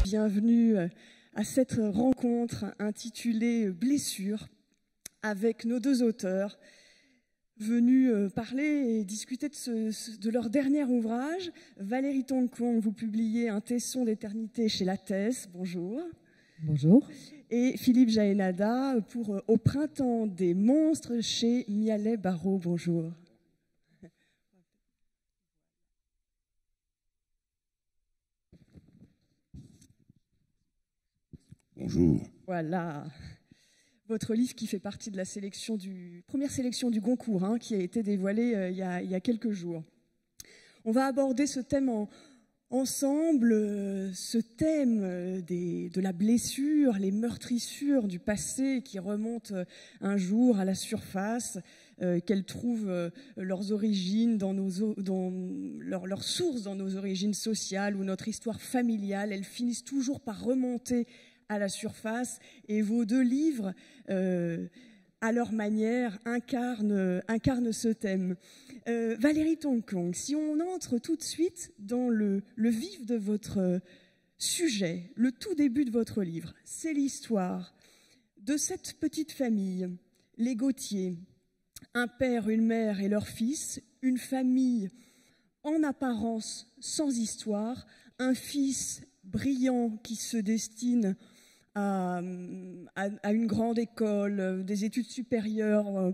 bienvenue à cette rencontre intitulée Blessures avec nos deux auteurs venus parler et discuter de leur dernier ouvrage. Valérie Tongkwang, vous publiez Un tesson d'éternité chez Lattès. Bonjour. Bonjour. Et Philippe Jaénada pour Au printemps des monstres chez Mialet Barreau. Bonjour. Bonjour. Voilà. Votre livre qui fait partie de la première sélection du Goncourt, qui a été dévoilée il y a quelques jours. On va aborder ce thème ensemble, ce thème de la blessure, les meurtrissures du passé qui remontent un jour à la surface, qu'elles trouvent leurs origines leur source dans nos origines sociales ou notre histoire familiale. Elles finissent toujours par remonter à la surface, et vos deux livres, à leur manière, incarnent ce thème. Valérie Tongkwang, si on entre tout de suite dans le vif de votre sujet, le tout début de votre livre, c'est l'histoire de cette petite famille, les Gauthier, un père, une mère et leur fils, une famille en apparence sans histoire, un fils brillant qui se destine à une grande école, des études supérieures,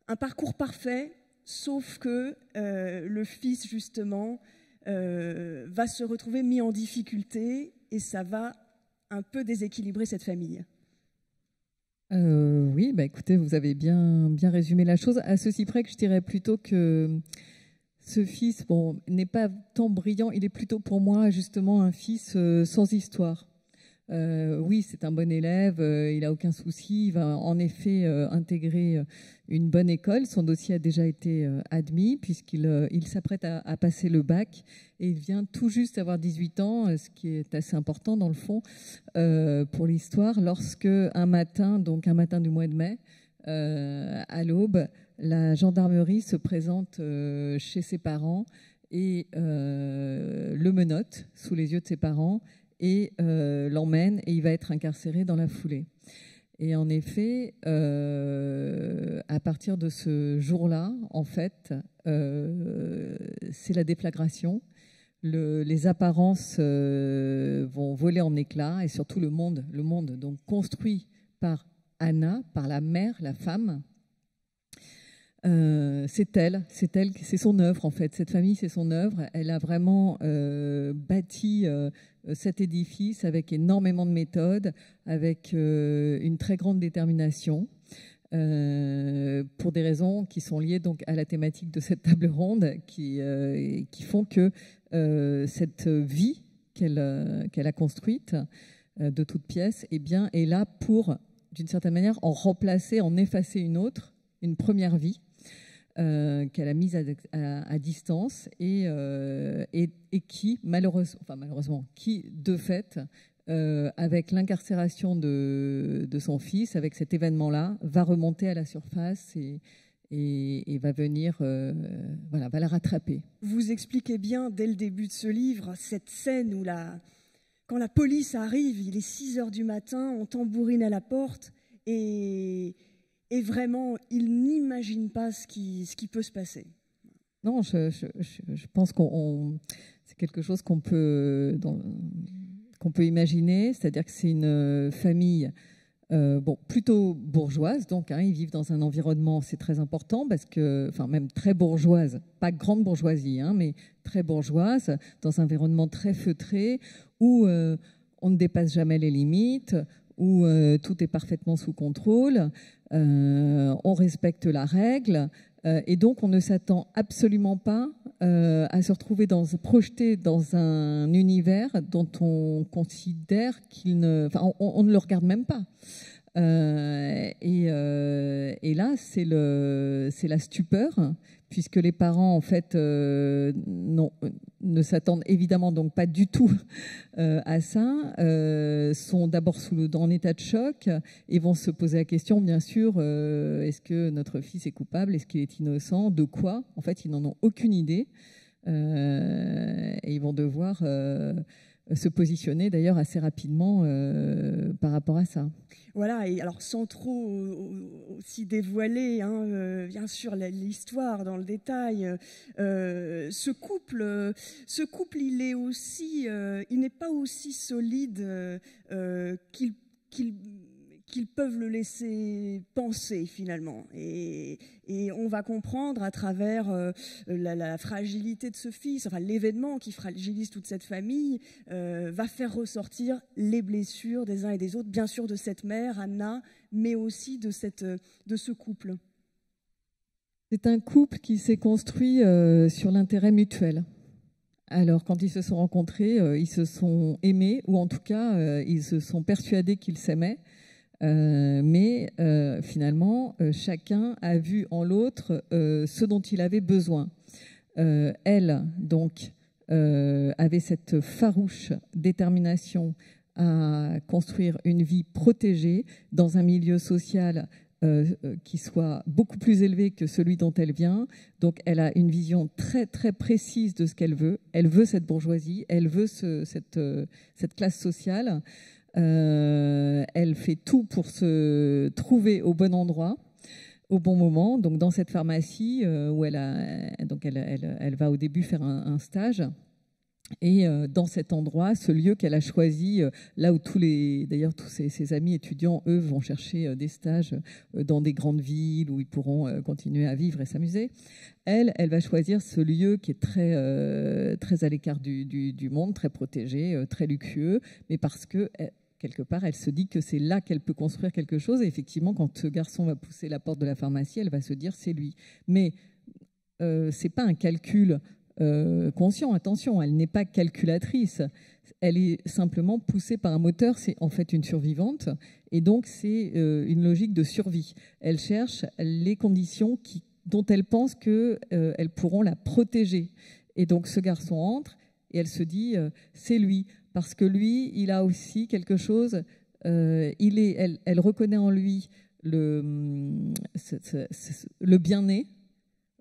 un parcours parfait, sauf que le fils, justement, va se retrouver mis en difficulté et ça va un peu déséquilibrer cette famille. Oui, écoutez, vous avez bien résumé la chose. À ceci près que je dirais plutôt que ce fils n'est pas tant brillant, il est plutôt pour moi justement un fils sans histoire. Oui, c'est un bon élève, il n'a aucun souci, il va en effet intégrer une bonne école. Son dossier a déjà été admis puisqu'il s'apprête à passer le bac et il vient tout juste d'avoir 18 ans, ce qui est assez important dans le fond pour l'histoire, lorsque un matin du mois de mai, à l'aube, la gendarmerie se présente chez ses parents et le menotte sous les yeux de ses parents et l'emmène, et il va être incarcéré dans la foulée. Et en effet, à partir de ce jour-là, en fait, c'est la déflagration. Les apparences vont voler en éclats, et surtout le monde donc construit par Anna, par la mère, la femme. C'est son œuvre en fait. Cette famille, c'est son œuvre. Elle a vraiment bâti cet édifice avec énormément de méthodes, avec une très grande détermination, pour des raisons qui sont liées donc à la thématique de cette table ronde, qui font que cette vie qu'elle a construite de toutes pièces, est là pour, d'une certaine manière, en remplacer, en effacer une première vie qu'elle a mise à distance et qui, malheureusement, qui, de fait, avec l'incarcération de son fils, avec cet événement-là, va remonter à la surface et va venir, va la rattraper. Vous expliquez bien, dès le début de ce livre, cette scène où quand la police arrive, il est 6 heures du matin, on tambourine à la porte et vraiment, il n'imagine pas ce qui peut se passer. Non, je pense c'est quelque chose qu'on peut imaginer, c'est-à-dire que c'est une famille plutôt bourgeoise, donc ils vivent dans un environnement, c'est très important, parce que, même très bourgeoise, pas grande bourgeoisie, mais très bourgeoise, dans un environnement très feutré, où on ne dépasse jamais les limites, où tout est parfaitement sous contrôle, on respecte la règle, et donc on ne s'attend absolument pas à se retrouver projeté dans un univers dont on considère on ne le regarde même pas. Et là, c'est la stupeur, puisque les parents, en fait, ne s'attendent évidemment donc pas du tout à ça, sont d'abord en état de choc et vont se poser la question, bien sûr, est-ce que notre fils est coupable? Est-ce qu'il est innocent? De quoi? En fait, ils n'en ont aucune idée. Et ils vont devoir se positionner d'ailleurs assez rapidement par rapport à ça. Voilà, et alors sans trop aussi dévoiler, hein, bien sûr, l'histoire dans le détail, ce couple, il n'est pas aussi solide qu'ils peuvent le laisser penser finalement. Et on va comprendre à travers la fragilité de ce fils, enfin l'événement qui fragilise toute cette famille, va faire ressortir les blessures des uns et des autres, bien sûr de cette mère, Anna, mais aussi de ce couple. C'est un couple qui s'est construit sur l'intérêt mutuel. Alors, quand ils se sont rencontrés, ils se sont aimés, ou en tout cas, ils se sont persuadés qu'ils s'aimaient. Mais finalement, chacun a vu en l'autre ce dont il avait besoin. Elle, donc, avait cette farouche détermination à construire une vie protégée dans un milieu social qui soit beaucoup plus élevé que celui dont elle vient. Donc, elle a une vision très, très précise de ce qu'elle veut. Elle veut cette bourgeoisie, elle veut cette classe sociale. Elle fait tout pour se trouver au bon endroit, au bon moment. Donc dans cette pharmacie où elle va au début faire un stage. Et dans cet endroit, ce lieu qu'elle a choisi, là où tous ses amis étudiants, eux, vont chercher des stages dans des grandes villes où ils pourront continuer à vivre et s'amuser. Elle va choisir ce lieu qui est très, très à l'écart du monde, très protégé, très luxueux, mais parce que quelque part, elle se dit que c'est là qu'elle peut construire quelque chose. Et effectivement, quand ce garçon va pousser la porte de la pharmacie, elle va se dire c'est lui. Mais c'est pas un calcul conscient. Attention, elle n'est pas calculatrice. Elle est simplement poussée par un moteur. C'est en fait une survivante. Et donc, c'est une logique de survie. Elle cherche les conditions dont elle pense qu'elles pourront la protéger. Et donc, ce garçon entre et elle se dit c'est lui. Parce que lui, il a aussi quelque chose, elle reconnaît en lui le bien-né,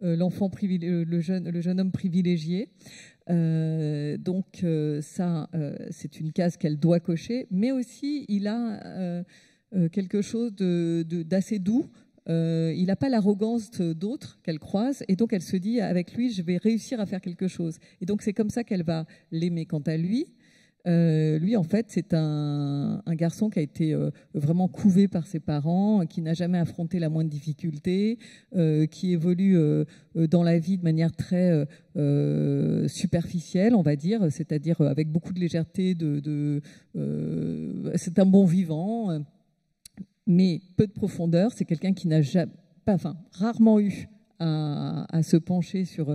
l'enfant le jeune homme privilégié. Donc ça, c'est une case qu'elle doit cocher. Mais aussi, il a quelque chose d'assez doux. Il n'a pas l'arrogance d'autres qu'elle croise. Et donc, elle se dit, avec lui, je vais réussir à faire quelque chose. Et donc, c'est comme ça qu'elle va l'aimer. Quant à lui, lui, en fait, c'est un garçon qui a été vraiment couvé par ses parents, qui n'a jamais affronté la moindre difficulté, qui évolue dans la vie de manière très superficielle, on va dire, c'est-à-dire avec beaucoup de légèreté. C'est un bon vivant, mais peu de profondeur. C'est quelqu'un qui n'a rarement eu à se pencher sur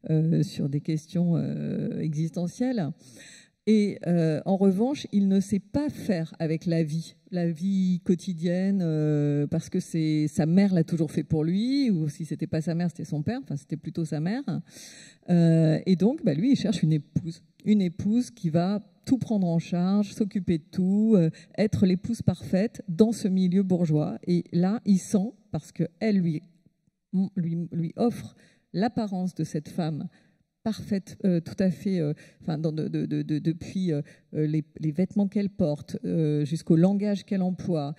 des questions existentielles. Et en revanche, il ne sait pas faire avec la vie quotidienne, parce que sa mère l'a toujours fait pour lui, ou si c'était pas sa mère, c'était son père, enfin c'était plutôt sa mère. Et donc, lui, il cherche une épouse qui va tout prendre en charge, s'occuper de tout, être l'épouse parfaite dans ce milieu bourgeois. Et là, il sent, parce qu'elle lui offre l'apparence de cette femme parfaite, tout à fait, depuis les vêtements qu'elle porte, jusqu'au langage qu'elle emploie,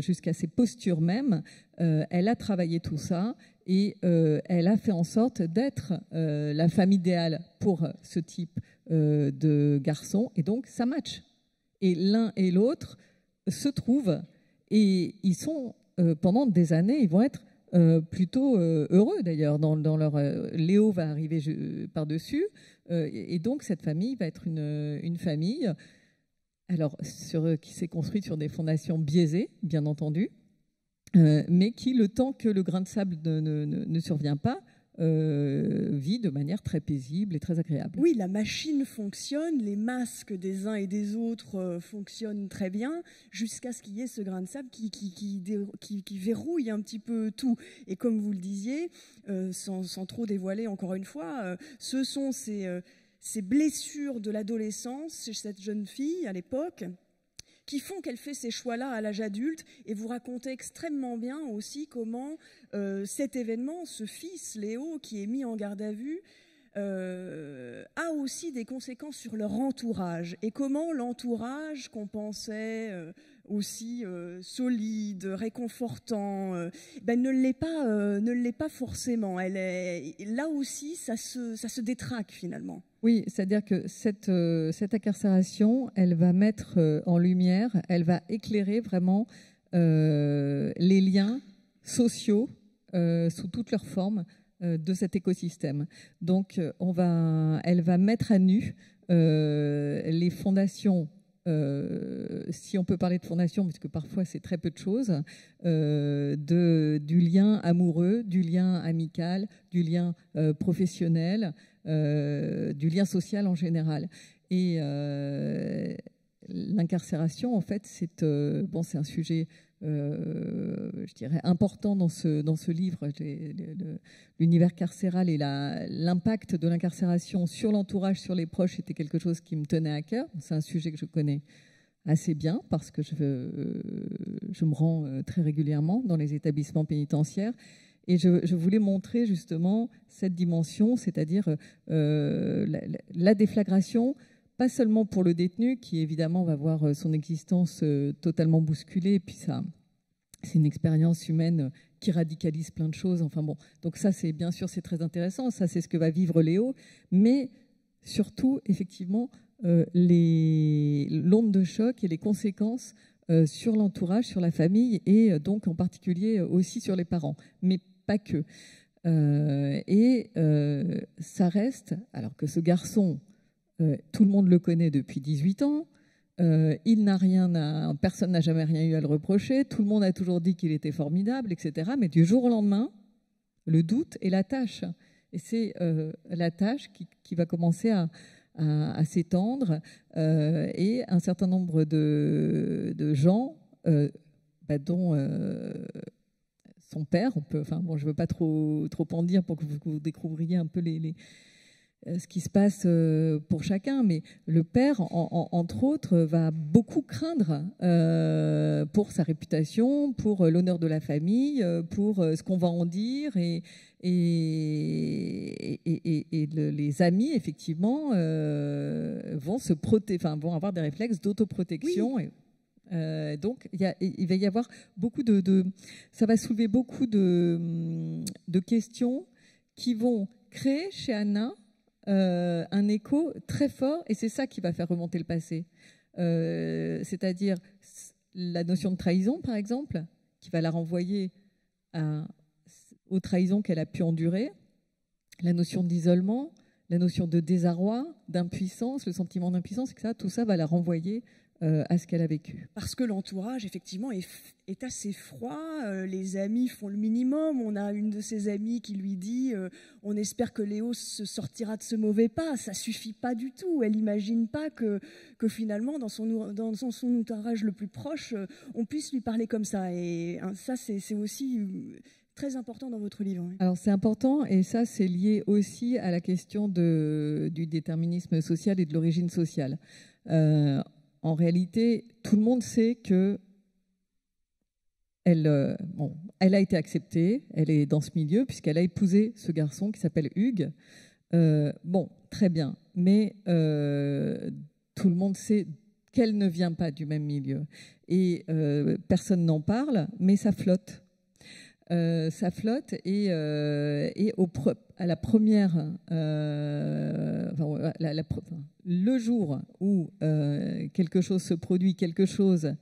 jusqu'à ses postures même, elle a travaillé tout ça et elle a fait en sorte d'être la femme idéale pour ce type de garçon. Et donc, ça match. Et l'un et l'autre se trouvent et ils sont, pendant des années, ils vont être plutôt heureux d'ailleurs dans leur Léo va arriver par-dessus et donc cette famille va être une famille qui s'est construite sur des fondations biaisées, bien entendu, mais qui, le temps que le grain de sable ne survient pas, vit de manière très paisible et très agréable. Oui, la machine fonctionne, les masques des uns et des autres fonctionnent très bien, jusqu'à ce qu'il y ait ce grain de sable qui verrouille un petit peu tout. Et comme vous le disiez, sans trop dévoiler encore une fois, ce sont ces blessures de l'adolescence chez cette jeune fille à l'époque, qui font qu'elle fait ces choix-là à l'âge adulte. Et vous racontez extrêmement bien aussi comment cet événement, ce fils, Léo, qui est mis en garde à vue, a aussi des conséquences sur leur entourage. Et comment l'entourage qu'on pensait aussi solide, réconfortant, ne l'est pas forcément. Là aussi, ça se détraque finalement. Oui, c'est-à-dire que cette incarcération, elle va mettre en lumière, elle va éclairer vraiment les liens sociaux sous toutes leurs formes de cet écosystème. Donc, elle va mettre à nu les fondations, si on peut parler de fondation, parce que parfois c'est très peu de choses, du lien amoureux, du lien amical, du lien professionnel, du lien social en général. Et l'incarcération, en fait, c'est un sujet, je dirais, important dans ce livre. L'univers carcéral et l'impact de l'incarcération sur l'entourage, sur les proches, était quelque chose qui me tenait à cœur. C'est un sujet que je connais assez bien parce que je me rends très régulièrement dans les établissements pénitentiaires. Et je voulais montrer justement cette dimension, c'est-à-dire la déflagration, pas seulement pour le détenu, qui évidemment va voir son existence totalement bousculée, et puis ça, c'est une expérience humaine qui radicalise plein de choses. Enfin bon, donc ça, c'est bien sûr, c'est très intéressant. Ça, c'est ce que va vivre Léo, mais surtout, effectivement, l'onde de choc et les conséquences sur l'entourage, sur la famille, et donc en particulier aussi sur les parents, mais pas que. Ça reste, alors que ce garçon, tout le monde le connaît depuis 18 ans. Personne n'a jamais rien eu à le reprocher. Tout le monde a toujours dit qu'il était formidable, etc. Mais du jour au lendemain, le doute est la tâche. Et c'est la tâche qui va commencer à s'étendre. Et un certain nombre de gens, dont son père, je ne veux pas trop en dire pour que vous découvriez un peu ce qui se passe pour chacun, mais le père, entre autres, va beaucoup craindre pour sa réputation, pour l'honneur de la famille, pour ce qu'on va en dire, et les amis, effectivement, vont avoir des réflexes d'autoprotection. Oui. Donc, il va y avoir beaucoup ça va soulever beaucoup de questions qui vont créer chez Anna un écho très fort, et c'est ça qui va faire remonter le passé. C'est-à-dire la notion de trahison, par exemple, qui va la renvoyer aux trahisons qu'elle a pu endurer, la notion d'isolement, la notion de désarroi, d'impuissance, le sentiment d'impuissance, etc. Tout ça va la renvoyer à ce qu'elle a vécu. Parce que l'entourage, effectivement, est assez froid. Les amis font le minimum. On a une de ses amies qui lui dit on espère que Léo se sortira de ce mauvais pas. Ça suffit pas du tout. Elle n'imagine pas que finalement, dans son entourage le plus proche, on puisse lui parler comme ça. Et ça, c'est aussi très important dans votre livre. Alors c'est important, et ça c'est lié aussi à la question du déterminisme social et de l'origine sociale. En réalité, tout le monde sait que elle a été acceptée, elle est dans ce milieu puisqu'elle a épousé ce garçon qui s'appelle Hugues. Très bien, mais tout le monde sait qu'elle ne vient pas du même milieu. Et personne n'en parle, mais ça flotte. Ça flotte, et à la première, le jour où quelque chose se produit, quelque chose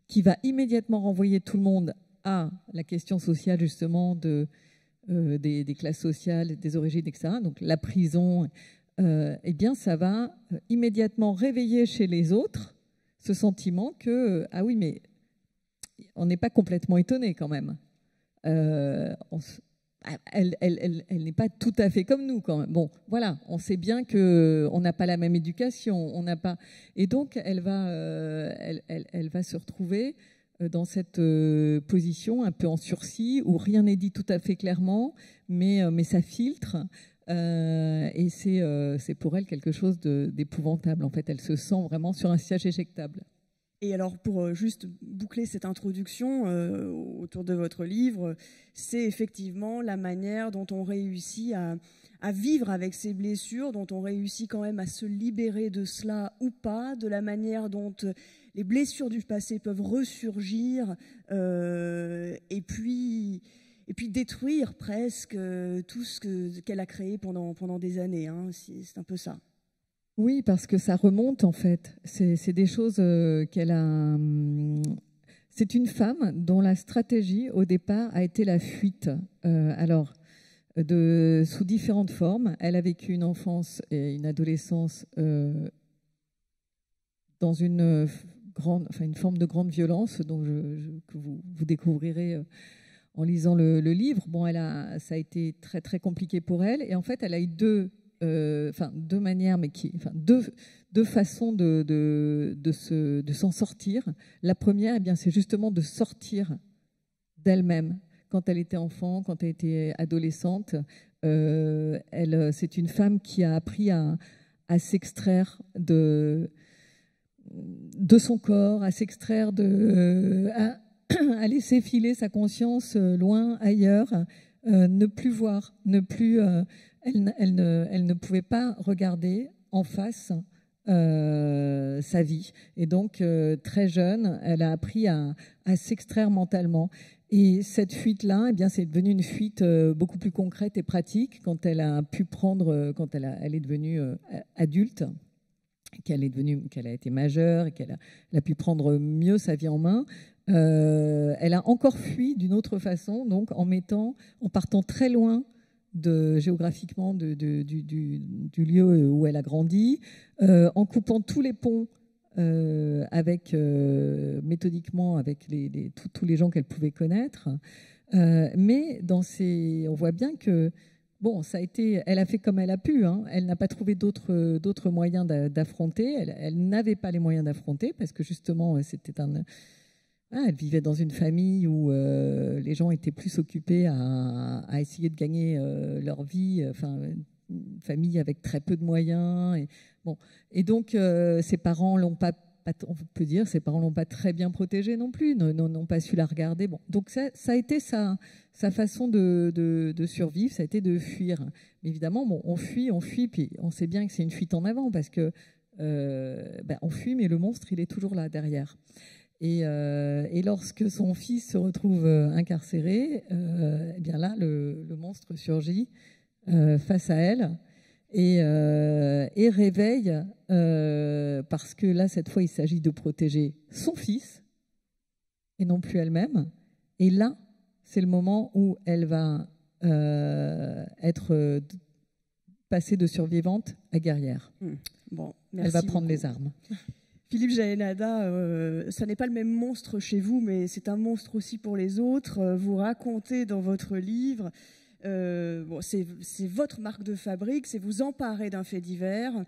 qui va immédiatement renvoyer tout le monde à la question sociale, justement, des classes sociales, des origines, etc., donc la prison, eh bien ça va immédiatement réveiller chez les autres ce sentiment que, ah oui, mais on n'est pas complètement étonné quand même. Elle n'est pas tout à fait comme nous quand même. Bon, voilà, on sait bien qu'on n'a pas la même éducation, on n'a pas, et donc elle va se retrouver dans cette position un peu en sursis où rien n'est dit tout à fait clairement, mais ça filtre, et c'est pour elle quelque chose d'épouvantable. En fait, elle se sent vraiment sur un siège éjectable. Et alors, pour juste boucler cette introduction autour de votre livre, c'est effectivement la manière dont on réussit à à vivre avec ces blessures, dont on réussit quand même à se libérer de cela ou pas, de la manière dont les blessures du passé peuvent ressurgir et puis détruire presque tout ce qu'elle a créé pendant des années. Hein. C'est un peu ça. Oui, parce que ça remonte en fait. C'est des choses qu'elle a... C'est une femme dont la stratégie au départ a été la fuite. Sous différentes formes. Elle a vécu une enfance et une adolescence dans une forme de grande violence que vous découvrirez en lisant le livre. Bon, ça a été très très compliqué pour elle. Et en fait, elle a eu deux manières, deux façons de s'en sortir. La première, eh bien, c'est justement de sortir d'elle-même. Quand elle était enfant, quand elle était adolescente, c'est une femme qui a appris à s'extraire de son corps, à s'extraire à laisser filer sa conscience loin, ailleurs, ne plus voir, elle ne pouvait pas regarder en face sa vie. Et donc, très jeune, elle a appris à s'extraire mentalement. Et cette fuite-là, eh bien, c'est devenu une fuite beaucoup plus concrète et pratique quand elle a pu prendre, quand elle est devenue adulte, qu'elle a été majeure et qu'elle a pu prendre mieux sa vie en main. Elle a encore fui d'une autre façon, donc en partant très loin géographiquement du lieu où elle a grandi, en coupant tous les ponts méthodiquement avec tous les gens qu'elle pouvait connaître. Mais on voit bien que bon, elle a fait comme elle a pu. Hein. Elle n'a pas trouvé d'autres moyens d'affronter. Elle n'avait pas les moyens d'affronter parce que justement, elle vivait dans une famille où les gens étaient plus occupés à essayer de gagner leur vie. Enfin, une famille avec très peu de moyens. Et donc, ses parents l'ont pas, on peut dire, ses parents l'ont pas très bien protégée non plus, n'ont pas su la regarder. Bon, donc ça a été sa façon de survivre, ça a été de fuir. Mais évidemment, bon, on fuit, puis on sait bien que c'est une fuite en avant parce que on fuit, mais le monstre, il est toujours là derrière. Et lorsque son fils se retrouve incarcéré, eh bien là, le monstre surgit face à elle et réveille, parce que là, cette fois, il s'agit de protéger son fils et non plus elle-même. Et là, c'est le moment où elle va être passée de survivante à guerrière. Bon, elle va prendre les armes. Philippe Jaenada, ça n'est pas le même monstre chez vous, mais c'est un monstre aussi pour les autres. Vous racontez dans votre livre, c'est votre marque de fabrique, c'est vous emparer d'un fait divers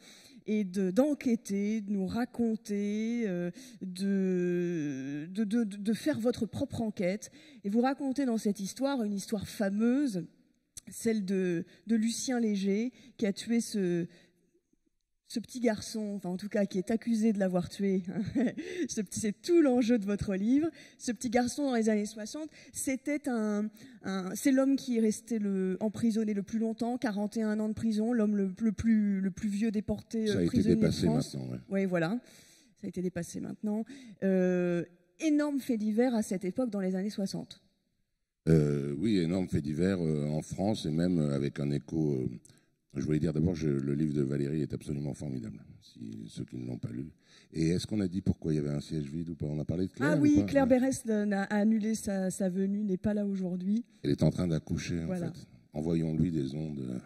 et d'enquêter, de nous raconter, de faire votre propre enquête. Et vous racontez dans cette histoire une histoire fameuse, celle de Lucien Léger, qui a tué ce petit garçon, enfin en tout cas qui est accusé de l'avoir tué. C'est tout l'enjeu de votre livre. Ce petit garçon dans les années 60, c'est l'homme qui est resté emprisonné le plus longtemps, 41 ans de prison, l'homme le plus vieux déporté prisonnier de France. Ça a été dépassé maintenant. Oui, voilà. Ça a été dépassé maintenant. Énorme fait divers à cette époque dans les années 60. Oui, énorme fait divers en France et même avec un écho... Je voulais dire d'abord, le livre de Valérie est absolument formidable, ceux qui ne l'ont pas lu. Et est-ce qu'on a dit pourquoi il y avait un siège vide ou pas? On a parlé de Claire? Ah oui, Claire Berès a annulé sa venue, n'est pas là aujourd'hui. Elle est en train d'accoucher, voilà. En fait. Envoyons-lui des ondes.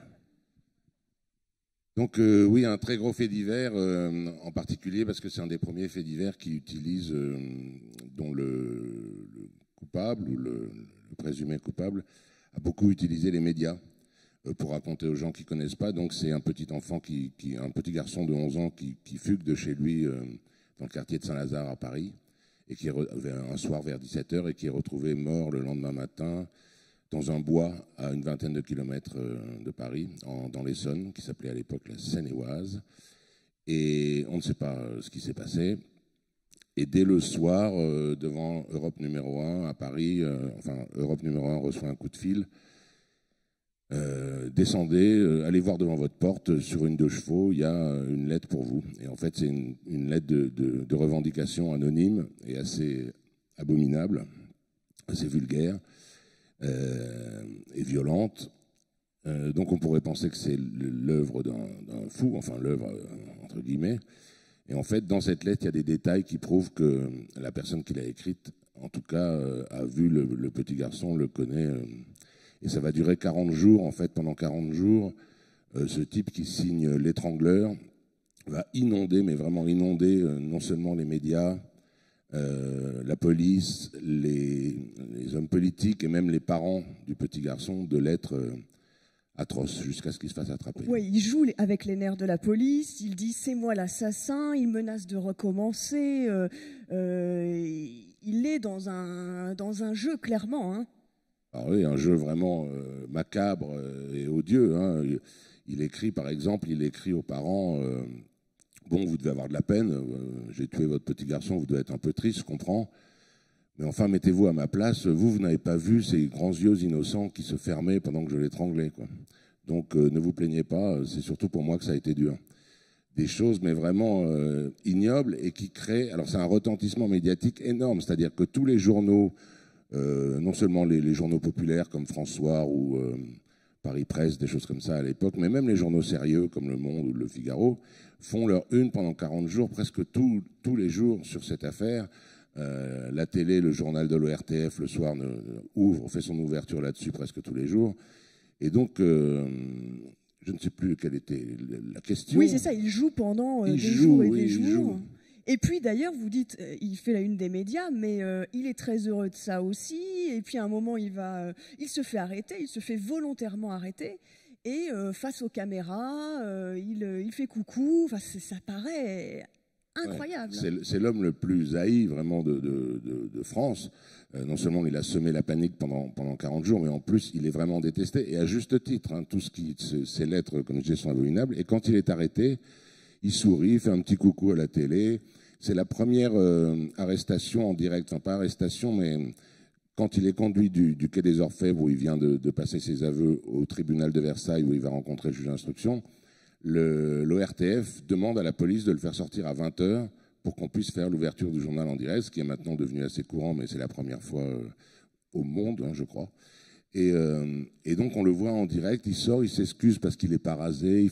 Donc oui, un très gros fait divers, en particulier parce que c'est un des premiers faits divers qui utilise, dont le coupable ou le présumé coupable a beaucoup utilisé les médias. Pour raconter aux gens qui ne connaissent pas. Donc c'est un petit enfant, un petit garçon de 11 ans qui fugue de chez lui dans le quartier de Saint-Lazare à Paris, et qui un soir vers 17h, et qui est retrouvé mort le lendemain matin dans un bois à une vingtaine de kilomètres de Paris, dans l'Essonne, qui s'appelait à l'époque la Seine-et-Oise. Et on ne sait pas ce qui s'est passé. Et dès le soir, devant Europe numéro 1 à Paris, Europe numéro 1 reçoit un coup de fil. Descendez, allez voir devant votre porte, sur une 2 chevaux, il y a une lettre pour vous. Et en fait, c'est une lettre de revendication anonyme et assez abominable, assez vulgaire et violente. Donc on pourrait penser que c'est l'œuvre d'un fou, enfin l'œuvre entre guillemets. Et en fait, dans cette lettre, il y a des détails qui prouvent que la personne qui l'a écrite, en tout cas, a vu le petit garçon, le connaît. Et ça va durer 40 jours. En fait, pendant 40 jours, ce type qui signe l'étrangleur va inonder, mais vraiment inonder, non seulement les médias, la police, les hommes politiques et même les parents du petit garçon de lettres atroces jusqu'à ce qu'il se fasse attraper. Oui, il joue avec les nerfs de la police, il dit c'est moi l'assassin, il menace de recommencer, il est dans un jeu clairement. Hein. Alors oui, un jeu vraiment macabre et odieux. Hein. Il écrit, par exemple, aux parents bon, vous devez avoir de la peine, j'ai tué votre petit garçon, vous devez être un peu triste, je comprends. Mais enfin, mettez-vous à ma place, vous n'avez pas vu ces grands yeux innocents qui se fermaient pendant que je l'étranglais, quoi. Donc ne vous plaignez pas, c'est surtout pour moi que ça a été dur. Des choses, mais vraiment ignobles et qui créent... Alors c'est un retentissement médiatique énorme, c'est-à-dire que tous les journaux, non seulement les journaux populaires comme François ou Paris Presse, des choses comme ça à l'époque, mais même les journaux sérieux comme Le Monde ou Le Figaro, font leur une pendant 40 jours, presque tous les jours sur cette affaire. La télé, le journal de l'ORTF, le soir, fait son ouverture là-dessus presque tous les jours. Et donc, je ne sais plus quelle était la question. Oui, c'est ça, il joue pendant des jours et des jours. Et puis d'ailleurs, vous dites, il fait la une des médias, mais il est très heureux de ça aussi. Et puis à un moment, il se fait arrêter, il se fait volontairement arrêter. Et face aux caméras, il fait coucou. Enfin, ça paraît incroyable. Ouais, c'est l'homme le plus haï vraiment de France. Non seulement il a semé la panique pendant 40 jours, mais en plus il est vraiment détesté, et à juste titre. Hein, ces lettres, comme je disais, sont abominables. Et quand il est arrêté, il sourit, il fait un petit coucou à la télé. C'est la première arrestation en direct, enfin pas arrestation, mais quand il est conduit du quai des Orfèvres, où il vient de passer ses aveux, au tribunal de Versailles, où il va rencontrer le juge d'instruction, l'ORTF demande à la police de le faire sortir à 20h pour qu'on puisse faire l'ouverture du journal en direct, ce qui est maintenant devenu assez courant, mais c'est la première fois au monde, hein, je crois. Et donc on le voit en direct, il sort, il s'excuse parce qu'il n'est pas rasé,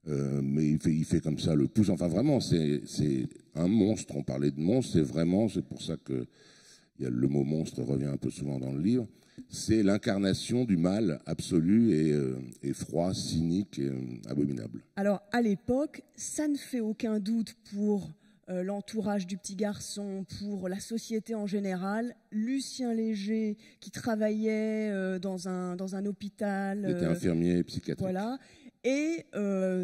mais il fait comme ça le pouce. Enfin vraiment, c'est un monstre. On parlait de monstre, c'est pour ça que le mot monstre revient un peu souvent dans le livre. C'est l'incarnation du mal absolu et froid, cynique et abominable. Alors, à l'époque, ça ne fait aucun doute pour l'entourage du petit garçon, pour la société en général. Lucien Léger, qui travaillait dans un hôpital... Il était infirmier psychiatrique. Voilà. Et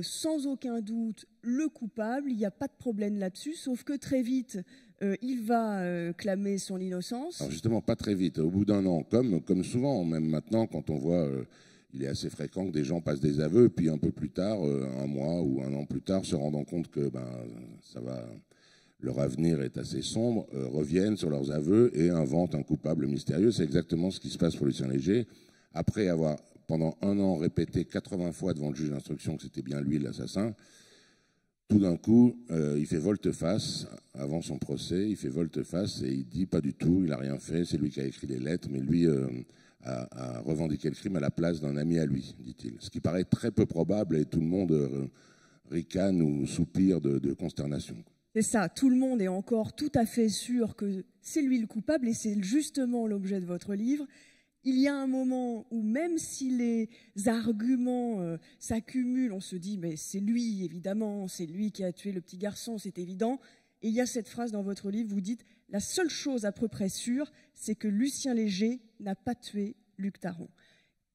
sans aucun doute, le coupable, il n'y a pas de problème là-dessus, sauf que très vite... il va clamer son innocence. Alors justement, pas très vite. Au bout d'un an, comme souvent, même maintenant, quand on voit, il est assez fréquent que des gens passent des aveux, puis un peu plus tard, un mois ou un an plus tard, se rendant compte que leur avenir est assez sombre, reviennent sur leurs aveux et inventent un coupable mystérieux. C'est exactement ce qui se passe pour Lucien Léger. Après avoir, pendant un an, répété 80 fois devant le juge d'instruction que c'était bien lui l'assassin, tout d'un coup, il fait volte-face avant son procès, il fait volte-face et il dit pas du tout, il n'a rien fait, c'est lui qui a écrit les lettres, mais lui a revendiqué le crime à la place d'un ami à lui, dit-il. Ce qui paraît très peu probable et tout le monde ricane ou soupire de consternation. C'est ça, tout le monde est encore tout à fait sûr que c'est lui le coupable et c'est justement l'objet de votre livre. Il y a un moment où même si les arguments s'accumulent, on se dit mais c'est lui évidemment, c'est lui qui a tué le petit garçon, c'est évident. Et il y a cette phrase dans votre livre, vous dites « La seule chose à peu près sûre, c'est que Lucien Léger n'a pas tué Luc Taron ».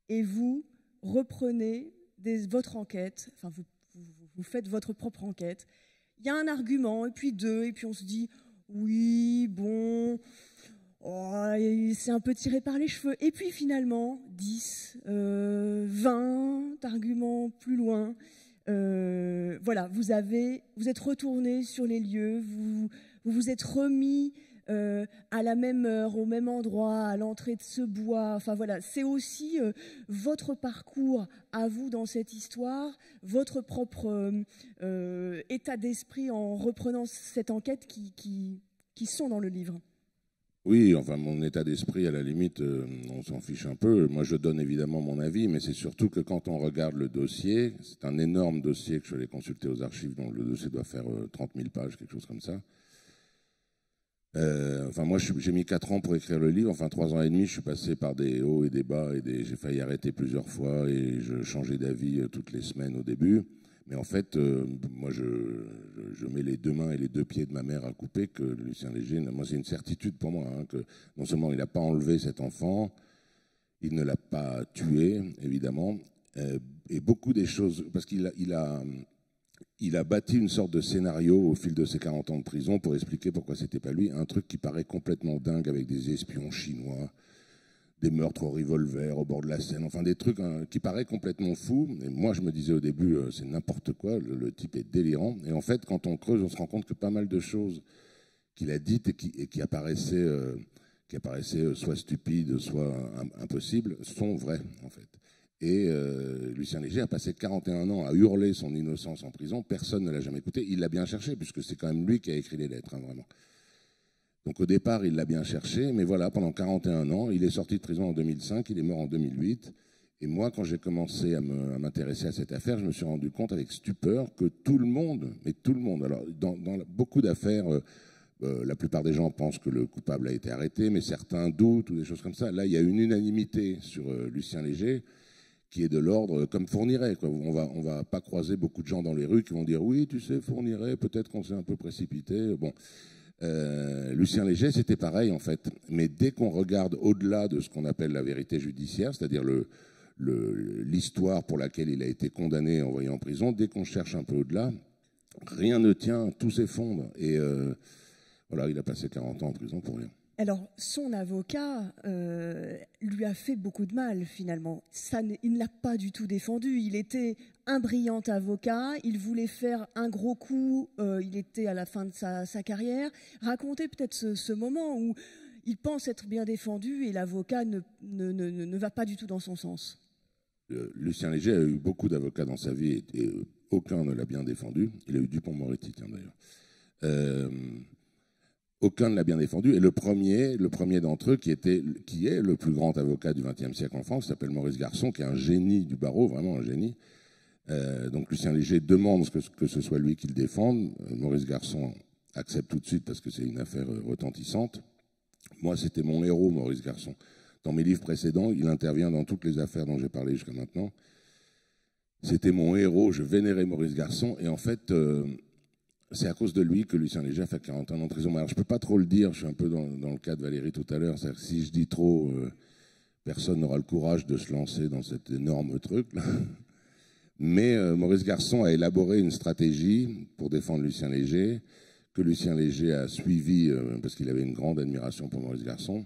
Et vous reprenez votre enquête, enfin vous faites votre propre enquête. Il y a un argument, et puis deux, et puis on se dit « Oui, bon... » Oh, c'est un peu tiré par les cheveux. Et puis finalement, 10, 20 arguments plus loin. Voilà, vous êtes retourné sur les lieux, vous vous êtes remis à la même heure, au même endroit, à l'entrée de ce bois. Enfin voilà, c'est aussi votre parcours à vous dans cette histoire, votre propre état d'esprit en reprenant cette enquête qui sont dans le livre. Oui, enfin, mon état d'esprit, à la limite, on s'en fiche un peu. Moi, je donne évidemment mon avis, mais c'est surtout que quand on regarde le dossier, c'est un énorme dossier que je suis allé consulter aux archives, donc le dossier doit faire 30 000 pages, quelque chose comme ça. Enfin, moi, j'ai mis 4 ans pour écrire le livre, enfin 3 ans et demi, je suis passé par des hauts et des bas, et j'ai failli arrêter plusieurs fois, et je changeais d'avis toutes les semaines au début. Mais en fait, moi, je mets les 2 mains et les 2 pieds de ma mère à couper que Lucien Léger, moi, c'est une certitude pour moi, hein, que non seulement il n'a pas enlevé cet enfant, il ne l'a pas tué, évidemment, et beaucoup des choses, parce qu'il a bâti une sorte de scénario au fil de ses 40 ans de prison pour expliquer pourquoi c'était pas lui, un truc qui paraît complètement dingue avec des espions chinois, des meurtres au revolver au bord de la Seine, enfin des trucs qui paraissent complètement fous. Et moi, je me disais au début, c'est n'importe quoi, le type est délirant. Et en fait, quand on creuse, on se rend compte que pas mal de choses qu'il a dites et qui apparaissaient soit stupides, soit impossibles, sont vraies, en fait. Et Lucien Léger a passé 41 ans à hurler son innocence en prison. Personne ne l'a jamais écouté. Il l'a bien cherché, puisque c'est quand même lui qui a écrit les lettres, hein, vraiment. Donc au départ, il l'a bien cherché, mais voilà, pendant 41 ans, il est sorti de prison en 2005, il est mort en 2008. Et moi, quand j'ai commencé à m'intéresser à cette affaire, je me suis rendu compte avec stupeur que tout le monde, alors dans beaucoup d'affaires, la plupart des gens pensent que le coupable a été arrêté, mais certains doutent ou des choses comme ça. Là, il y a une unanimité sur Lucien Léger qui est de l'ordre comme Fourniret, quoi. On va pas croiser beaucoup de gens dans les rues qui vont dire oui, tu sais, Fourniret, peut-être qu'on s'est un peu précipité. Bon. Lucien Léger, c'était pareil en fait. Mais dès qu'on regarde au-delà de ce qu'on appelle la vérité judiciaire, c'est-à-dire l'histoire pour laquelle il a été condamné et envoyé en prison, dès qu'on cherche un peu au-delà, rien ne tient, tout s'effondre. Et voilà, il a passé 40 ans en prison pour rien. Alors, son avocat lui a fait beaucoup de mal, finalement. Il ne l'a pas du tout défendu. Il était un brillant avocat. Il voulait faire un gros coup. Il était à la fin de sa carrière. Racontez peut-être ce moment où il pense être bien défendu et l'avocat ne va pas du tout dans son sens. Lucien Léger a eu beaucoup d'avocats dans sa vie et aucun ne l'a bien défendu. Il a eu Dupond-Moretti, tiens, d'ailleurs. Aucun ne l'a bien défendu. Et le premier d'entre eux, qui est le plus grand avocat du XXe siècle en France, s'appelle Maurice Garçon, qui est un génie du barreau, vraiment un génie. Donc Lucien Léger demande que ce soit lui qui le défende. Maurice Garçon accepte tout de suite parce que c'est une affaire retentissante. Moi, c'était mon héros, Maurice Garçon. Dans mes livres précédents, il intervient dans toutes les affaires dont j'ai parlé jusqu'à maintenant. C'était mon héros, je vénérais Maurice Garçon. Et en fait... c'est à cause de lui que Lucien Léger a fait 40 ans en prison. Alors, je ne peux pas trop le dire, je suis un peu dans le cas de Valérie tout à l'heure. Si je dis trop, personne n'aura le courage de se lancer dans cet énorme truc, là. Mais Maurice Garçon a élaboré une stratégie pour défendre Lucien Léger, que Lucien Léger a suivi parce qu'il avait une grande admiration pour Maurice Garçon,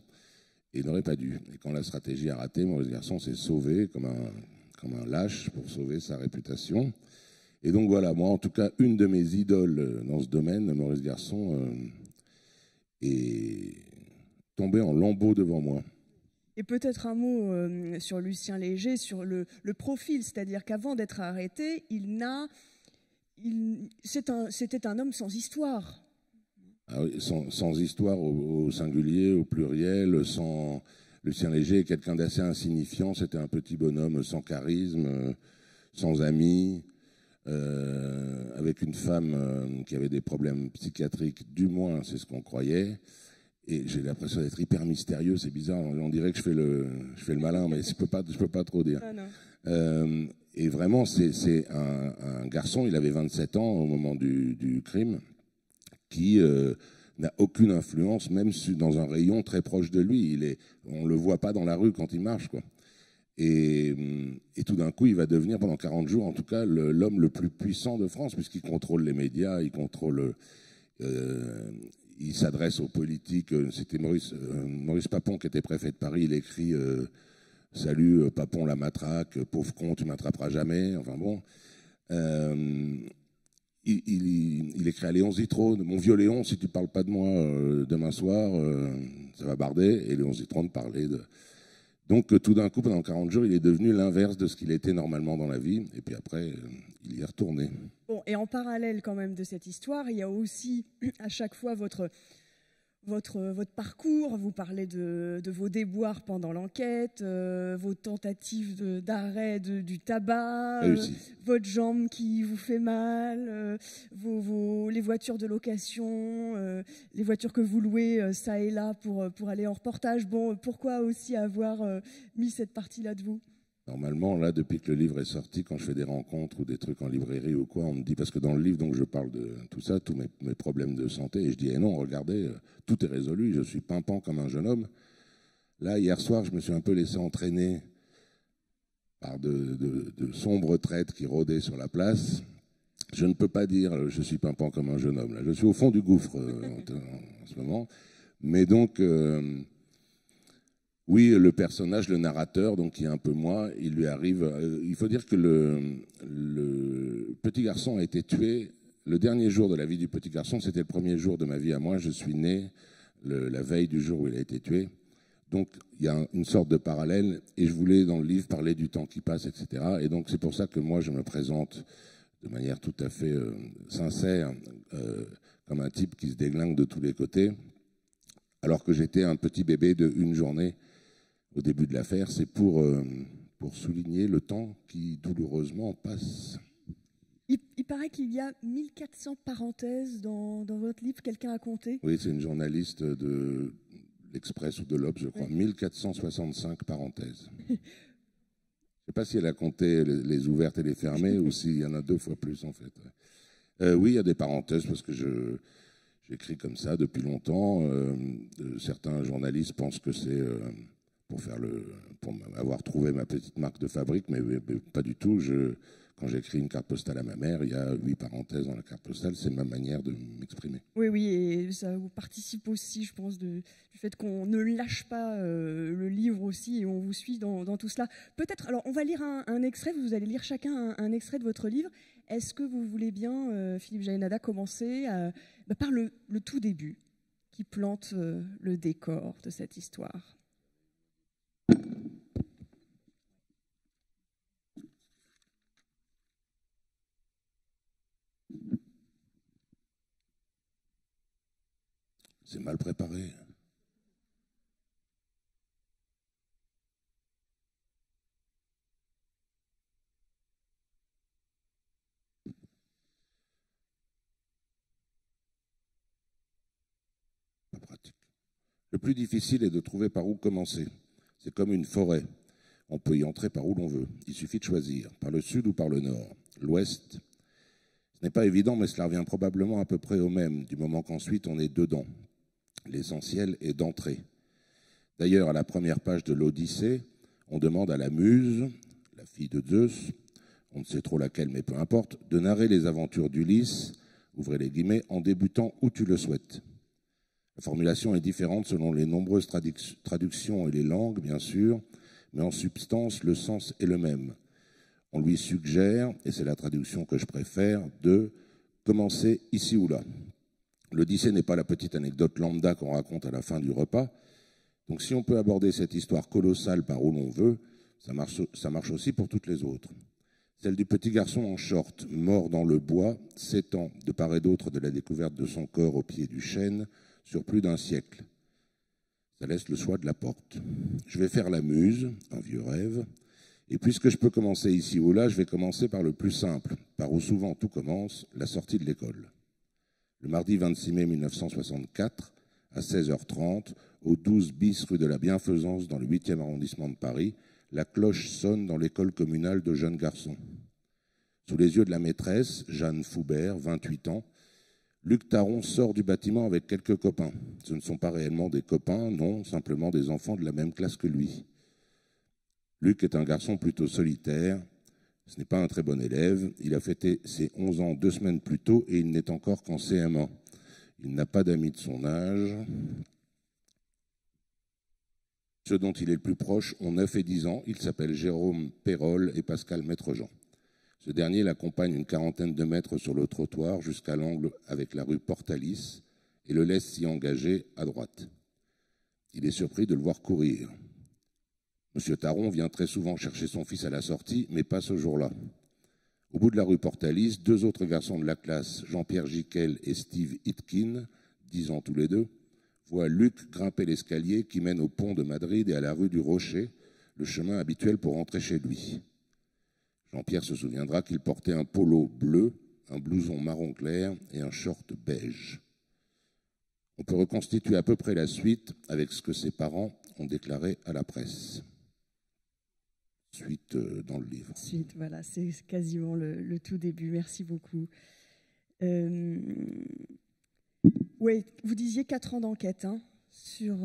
et il n'aurait pas dû. Et quand la stratégie a raté, Maurice Garçon s'est sauvé comme un lâche pour sauver sa réputation. Et donc voilà, moi en tout cas, une de mes idoles dans ce domaine, Maurice Garçon, est tombé en lambeaux devant moi. Et peut-être un mot sur Lucien Léger, sur le profil, c'est-à-dire qu'avant d'être arrêté, c'était un homme sans histoire. Ah oui, sans histoire au singulier, au pluriel, Lucien Léger est quelqu'un d'assez insignifiant, c'était un petit bonhomme sans charisme, sans amis. Avec une femme qui avait des problèmes psychiatriques, du moins c'est ce qu'on croyait, et j'ai l'impression d'être hyper mystérieux, c'est bizarre, on dirait que je fais le malin, mais je peux pas trop dire. Et vraiment c'est un garçon, il avait 27 ans au moment du crime, qui n'a aucune influence, même dans un rayon très proche de lui. On le voit pas dans la rue quand il marche, quoi. Et tout d'un coup, il va devenir, pendant 40 jours, en tout cas, l'homme le plus puissant de France, puisqu'il contrôle les médias, il s'adresse aux politiques. C'était Maurice Papon qui était préfet de Paris. Il écrit « Salut, Papon la matraque, pauvre con, tu m'attraperas jamais ». Enfin bon. Il il écrit à Léon Zitrone, mon vieux Léon, si tu ne parles pas de moi demain soir, ça va barder. Et Léon Zitrone parlait de... Donc tout d'un coup, pendant 40 jours, il est devenu l'inverse de ce qu'il était normalement dans la vie. Et puis après, il y est retourné. Bon, et en parallèle quand même de cette histoire, il y a aussi à chaque fois votre parcours. Vous parlez de vos déboires pendant l'enquête, vos tentatives d'arrêt du tabac, votre jambe qui vous fait mal, les voitures de location, les voitures que vous louez ça et là pour aller en reportage. Bon, pourquoi aussi avoir mis cette partie-là de vous ? Normalement, là, depuis que le livre est sorti, quand je fais des rencontres ou des trucs en librairie ou quoi, on me dit, parce que dans le livre, donc, je parle de tout ça, tous mes problèmes de santé, et je dis, eh non, regardez, tout est résolu, je suis pimpant comme un jeune homme. Là, hier soir, je me suis un peu laissé entraîner par de sombres traites qui rôdaient sur la place. Je ne peux pas dire, je suis pimpant comme un jeune homme. Là, je suis au fond du gouffre en ce moment. Mais donc... oui, le personnage, le narrateur, donc qui est un peu moi, il lui arrive... il faut dire que le petit garçon a été tué le dernier jour de la vie du petit garçon. C'était le premier jour de ma vie à moi. Je suis né la veille du jour où il a été tué. Donc, il y a une sorte de parallèle. Et je voulais, dans le livre, parler du temps qui passe, etc. Et donc, c'est pour ça que moi, je me présente de manière tout à fait sincère, comme un type qui se déglingue de tous les côtés, alors que j'étais un petit bébé de une journée au début de l'affaire. C'est pour souligner le temps qui douloureusement passe. Il paraît qu'il y a 1400 parenthèses dans votre livre, quelqu'un a compté ? Oui, c'est une journaliste de l'Express ou de l'Obs, je crois. Oui. 1465 parenthèses. Je ne sais pas si elle a compté les ouvertes et les fermées ou s'il y en a 2 fois plus, en fait. Oui, il y a des parenthèses parce que j'écris comme ça depuis longtemps. Certains journalistes pensent que c'est... pour avoir trouvé ma petite marque de fabrique, mais pas du tout. Quand j'écris une carte postale à ma mère, il y a 8 parenthèses dans la carte postale. C'est ma manière de m'exprimer. Oui, oui, et ça vous participe aussi, je pense, du fait qu'on ne lâche pas le livre aussi et on vous suit dans tout cela. Peut-être, alors on va lire un extrait, vous allez lire chacun un extrait de votre livre. Est-ce que vous voulez bien, Philippe Jaénada, commencer par le tout début, qui plante le décor de cette histoire ? C'est mal préparé. Pas pratique. Le plus difficile est de trouver par où commencer. C'est comme une forêt. On peut y entrer par où l'on veut. Il suffit de choisir, par le sud ou par le nord. L'ouest, ce n'est pas évident, mais cela revient probablement à peu près au même, du moment qu'ensuite on est dedans. L'essentiel est d'entrer. D'ailleurs, à la première page de l'Odyssée, on demande à la Muse, la fille de Zeus, on ne sait trop laquelle, mais peu importe, de narrer les aventures d'Ulysse, ouvrez les guillemets, en débutant où tu le souhaites. La formulation est différente selon les nombreuses traductions et les langues, bien sûr, mais en substance, le sens est le même. On lui suggère, et c'est la traduction que je préfère, de commencer ici ou là. L'Odyssée n'est pas la petite anecdote lambda qu'on raconte à la fin du repas. Donc si on peut aborder cette histoire colossale par où l'on veut, ça marche aussi pour toutes les autres. Celle du petit garçon en short, mort dans le bois, 7 ans de part et d'autre de la découverte de son corps au pied du chêne, sur plus d'1 siècle. Ça laisse le choix de la porte. Je vais faire la Muse, un vieux rêve, et puisque je peux commencer ici ou là, je vais commencer par le plus simple, par où souvent tout commence, la sortie de l'école. Le mardi 26 mai 1964, à 16h30, au 12 bis rue de la Bienfaisance, dans le 8e arrondissement de Paris, la cloche sonne dans l'école communale de jeunes garçons. Sous les yeux de la maîtresse, Jeanne Foubert, 28 ans, Luc Taron sort du bâtiment avec quelques copains. Ce ne sont pas réellement des copains, non, simplement des enfants de la même classe que lui. Luc est un garçon plutôt solitaire. Ce n'est pas un très bon élève. Il a fêté ses 11 ans 2 semaines plus tôt et il n'est encore qu'en CM1. Il n'a pas d'amis de son âge. Ceux dont il est le plus proche ont 9 et 10 ans. Ils s'appellent Jérôme Pérol et Pascal Maître-Jean. Ce dernier l'accompagne une quarantaine de mètres sur le trottoir jusqu'à l'angle avec la rue Portalis et le laisse s'y engager à droite. Il est surpris de le voir courir. M. Taron vient très souvent chercher son fils à la sortie, mais pas ce jour-là. Au bout de la rue Portalis, 2 autres garçons de la classe, Jean-Pierre Giquel et Steve Hitkin, 10 ans tous les deux, voient Luc grimper l'escalier qui mène au pont de Madrid et à la rue du Rocher, le chemin habituel pour rentrer chez lui. Jean-Pierre se souviendra qu'il portait un polo bleu, un blouson marron clair et un short beige. On peut reconstituer à peu près la suite avec ce que ses parents ont déclaré à la presse. Suite dans le livre. Suite, voilà, c'est quasiment le tout début. Merci beaucoup. Oui, vous disiez 4 ans d'enquête, hein, sur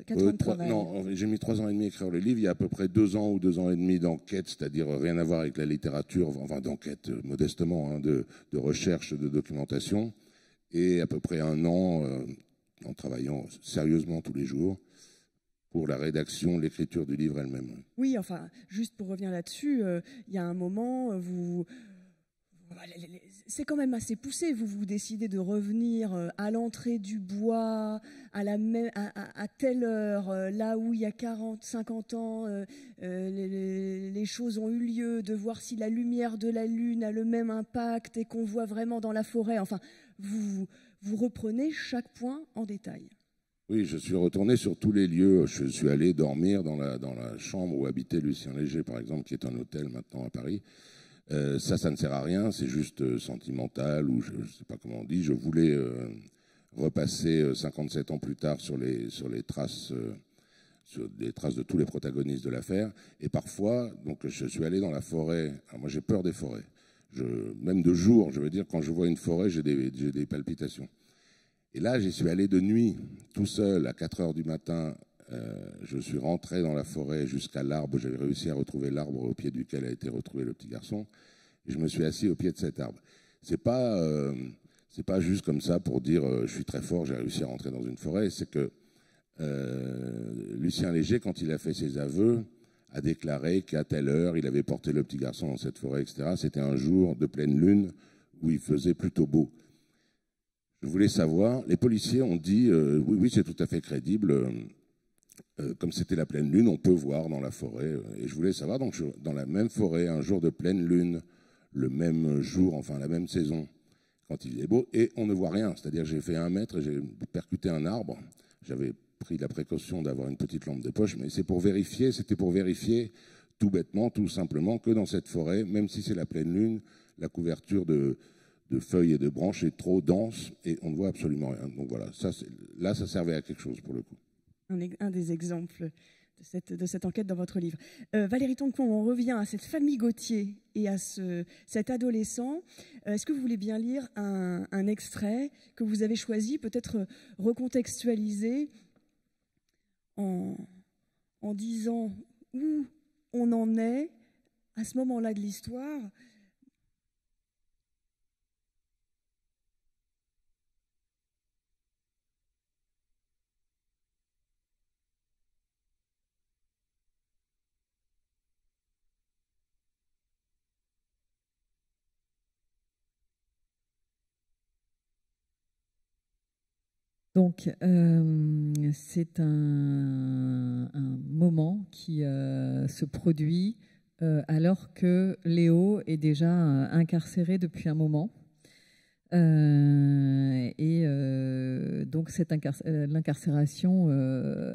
4 ans de travail. Non, j'ai mis 3 ans et demi à écrire le livre. Il y a à peu près 2 ans ou 2 ans et demi d'enquête, c'est-à-dire rien à voir avec la littérature, enfin d'enquête modestement, hein, de recherche, de documentation, et à peu près 1 an en travaillant sérieusement tous les jours pour la rédaction, l'écriture du livre elle-même. Oui, enfin, juste pour revenir là-dessus, il y a un moment, c'est quand même assez poussé. Vous décidez de revenir à l'entrée du bois, à telle heure, là où il y a 40, 50 ans, les choses ont eu lieu, de voir si la lumière de la lune a le même impact et qu'on voit vraiment dans la forêt. Enfin, vous reprenez chaque point en détail. Oui, je suis retourné sur tous les lieux. Je suis allé dormir dans la chambre où habitait Lucien Léger, par exemple, qui est un hôtel maintenant à Paris. Ça ne sert à rien, c'est juste sentimental, ou je ne sais pas comment on dit. Je voulais repasser 57 ans plus tard sur les traces de tous les protagonistes de l'affaire. Et parfois, donc, je suis allé dans la forêt. Alors moi, j'ai peur des forêts. Même de jour, je veux dire, quand je vois une forêt, j'ai des palpitations. Et là, j'y suis allé de nuit, tout seul, à 4 heures du matin. Je suis rentré dans la forêt jusqu'à l'arbre. J'avais réussi à retrouver l'arbre au pied duquel a été retrouvé le petit garçon. Et je me suis assis au pied de cet arbre. C'est pas juste comme ça pour dire je suis très fort, j'ai réussi à rentrer dans une forêt. C'est que Lucien Léger, quand il a fait ses aveux, a déclaré qu'à telle heure, il avait porté le petit garçon dans cette forêt, etc. C'était un jour de pleine lune où il faisait plutôt beau. Je voulais savoir, les policiers ont dit oui, c'est tout à fait crédible. Comme c'était la pleine lune, on peut voir dans la forêt. Et je voulais savoir, donc, dans la même forêt, un jour de pleine lune, le même jour, enfin la même saison, quand il est beau, et on ne voit rien. C'est-à-dire, j'ai fait 1 mètre et j'ai percuté un arbre. J'avais pris la précaution d'avoir une petite lampe de poche, mais c'était pour vérifier tout bêtement, tout simplement, que dans cette forêt, même si c'est la pleine lune, la couverture de feuilles et de branches est trop dense et on ne voit absolument rien. Donc voilà, ça servait à quelque chose pour le coup. Un des exemples de cette enquête dans votre livre. Valérie Tonquon, on revient à cette famille Gauthier et à cet adolescent. Est-ce que vous voulez bien lire un extrait que vous avez choisi, peut-être recontextualisé en disant où on en est à ce moment-là de l'histoire ? Donc, c'est un moment qui se produit alors que Léo est déjà incarcéré depuis un moment. Donc, l'incarcération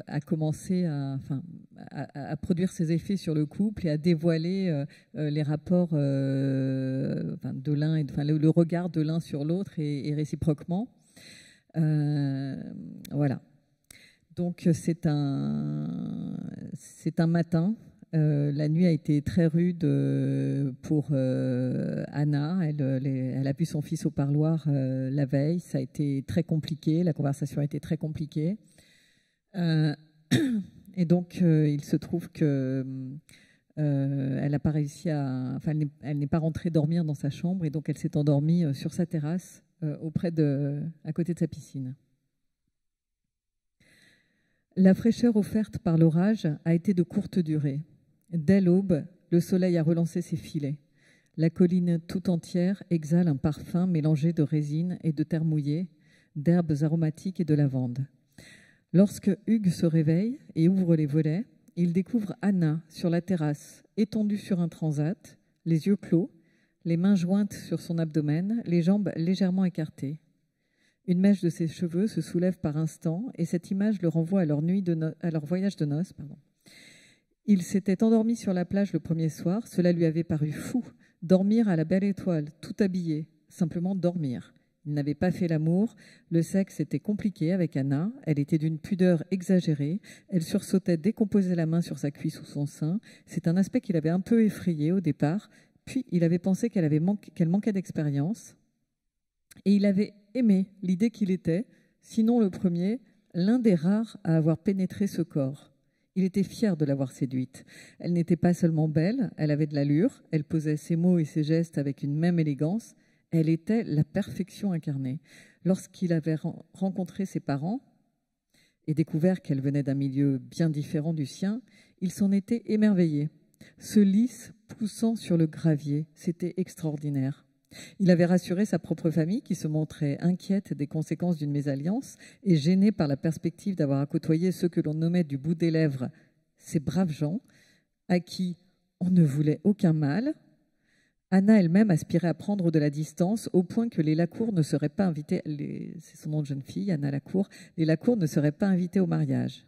a commencé à produire ses effets sur le couple et à dévoiler les rapports de l'un, le regard de l'un sur l'autre et réciproquement. Voilà. Donc c'est un matin. La nuit a été très rude pour Anna. Elle a vu son fils au parloir la veille. Ça a été très compliqué. La conversation a été très compliquée. Et donc il se trouve que elle n'a pas réussi elle n'est pas rentrée dormir dans sa chambre et donc elle s'est endormie sur sa terrasse à côté de sa piscine. La fraîcheur offerte par l'orage a été de courte durée. Dès l'aube, le soleil a relancé ses filets. La colline tout entière exhale un parfum mélangé de résine et de terre mouillée, d'herbes aromatiques et de lavande. Lorsque Hugues se réveille et ouvre les volets, il découvre Anna sur la terrasse, étendue sur un transat, les yeux clos, les mains jointes sur son abdomen, les jambes légèrement écartées. Une mèche de ses cheveux se soulève par instant et cette image le renvoie à leur voyage de noces. Il s'était endormi sur la plage le premier soir. Cela lui avait paru fou. Dormir à la belle étoile, tout habillé, simplement dormir. Il n'avait pas fait l'amour. Le sexe était compliqué avec Anna. Elle était d'une pudeur exagérée. Elle sursautait dès qu'on posait la main sur sa cuisse ou son sein. C'est un aspect qui l'avait un peu effrayé au départ. Puis il avait pensé qu'elle manquait d'expérience. Et il avait aimé l'idée qu'il était, sinon le premier, l'un des rares à avoir pénétré ce corps. Il était fier de l'avoir séduite. Elle n'était pas seulement belle, elle avait de l'allure, elle posait ses mots et ses gestes avec une même élégance. Elle était la perfection incarnée. Lorsqu'il avait rencontré ses parents et découvert qu'elle venait d'un milieu bien différent du sien, il s'en était émerveillé. Ce lys poussant sur le gravier, c'était extraordinaire. Il avait rassuré sa propre famille qui se montrait inquiète des conséquences d'une mésalliance et gênée par la perspective d'avoir à côtoyer ceux que l'on nommait du bout des lèvres ces braves gens à qui on ne voulait aucun mal. Anna elle-même aspirait à prendre de la distance au point que les Lacour ne seraient pas invités, c'est son nom de jeune fille, Anna Lacour, les Lacour ne seraient pas invités au mariage.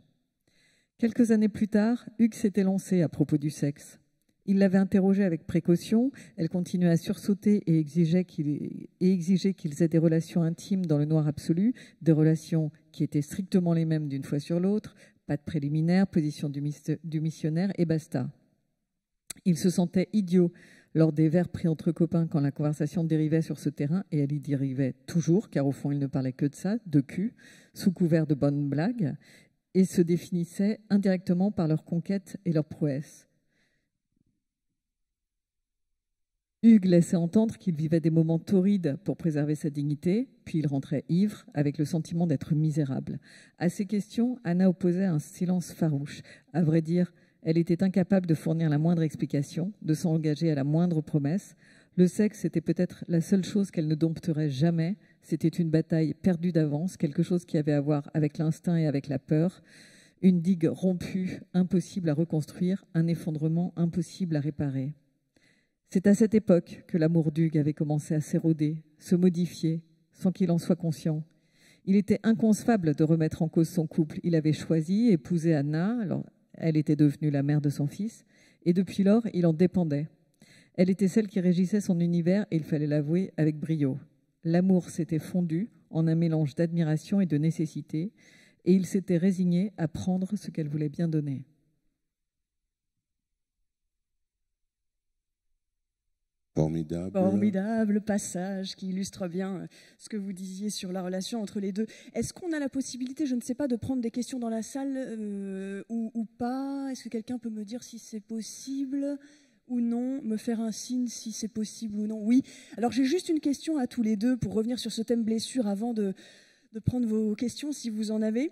Quelques années plus tard, Hugues s'était lancé à propos du sexe. Il l'avait interrogée avec précaution, elle continuait à sursauter et exigeait qu'ils aient des relations intimes dans le noir absolu, des relations qui étaient strictement les mêmes d'une fois sur l'autre, pas de préliminaire, position du missionnaire et basta. Il se sentait idiot lors des verres pris entre copains quand la conversation dérivait sur ce terrain, et elle y dérivait toujours, car au fond il ne parlait que de ça, de cul, sous couvert de bonnes blagues, et se définissait indirectement par leur conquête et leur prouesse. Hugues laissait entendre qu'il vivait des moments torrides pour préserver sa dignité, puis il rentrait ivre, avec le sentiment d'être misérable. À ces questions, Anna opposait un silence farouche. À vrai dire, elle était incapable de fournir la moindre explication, de s'engager à la moindre promesse. Le sexe était peut-être la seule chose qu'elle ne dompterait jamais. C'était une bataille perdue d'avance, quelque chose qui avait à voir avec l'instinct et avec la peur. Une digue rompue, impossible à reconstruire, un effondrement impossible à réparer. C'est à cette époque que l'amour d'Hugues avait commencé à s'éroder, se modifier, sans qu'il en soit conscient. Il était inconcevable de remettre en cause son couple. Il avait choisi, épousé Anna, alors elle était devenue la mère de son fils, et depuis lors, il en dépendait. Elle était celle qui régissait son univers, et il fallait l'avouer avec brio. L'amour s'était fondu en un mélange d'admiration et de nécessité, et il s'était résigné à prendre ce qu'elle voulait bien donner. Formidable passage qui illustre bien ce que vous disiez sur la relation entre les deux. Est-ce qu'on a la possibilité, je ne sais pas, de prendre des questions dans la salle ou pas? Est-ce que quelqu'un peut me dire si c'est possible ou non, me faire un signe si c'est possible ou non? Oui. Alors j'ai juste une question à tous les deux pour revenir sur ce thème blessure avant de prendre vos questions si vous en avez.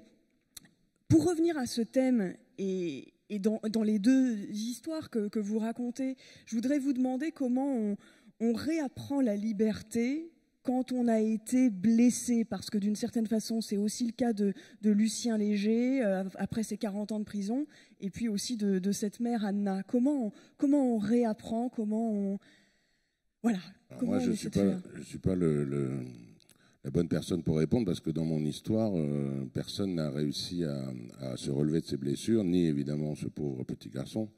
Pour revenir à ce thème et dans les deux histoires que vous racontez, je voudrais vous demander comment on réapprend la liberté quand on a été blessé, parce que d'une certaine façon, c'est aussi le cas de Lucien Léger, après ses 40 ans de prison, et puis aussi de cette mère, Anna. Comment on réapprend, comment on... Voilà. Moi, je ne suis pas la bonne personne pour répondre, parce que dans mon histoire, personne n'a réussi à se relever de ses blessures, ni évidemment ce pauvre petit garçon,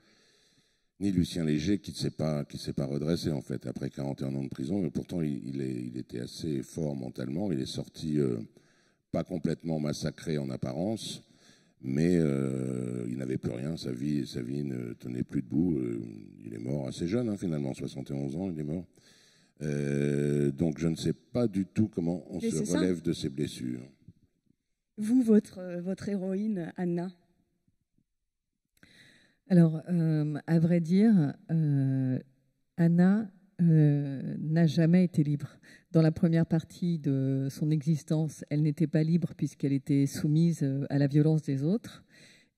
ni Lucien Léger qui ne s'est pas redressé en fait après 41 ans de prison, mais pourtant il était assez fort mentalement. Il est sorti pas complètement massacré en apparence, mais il n'avait plus rien, sa vie ne tenait plus debout. Il est mort assez jeune, hein, finalement, 71 ans, il est mort. Donc je ne sais pas du tout comment on se relève de ces blessures. Vous, votre héroïne, Anna? Alors, à vrai dire, Anna n'a jamais été libre. Dans la première partie de son existence, elle n'était pas libre puisqu'elle était soumise à la violence des autres.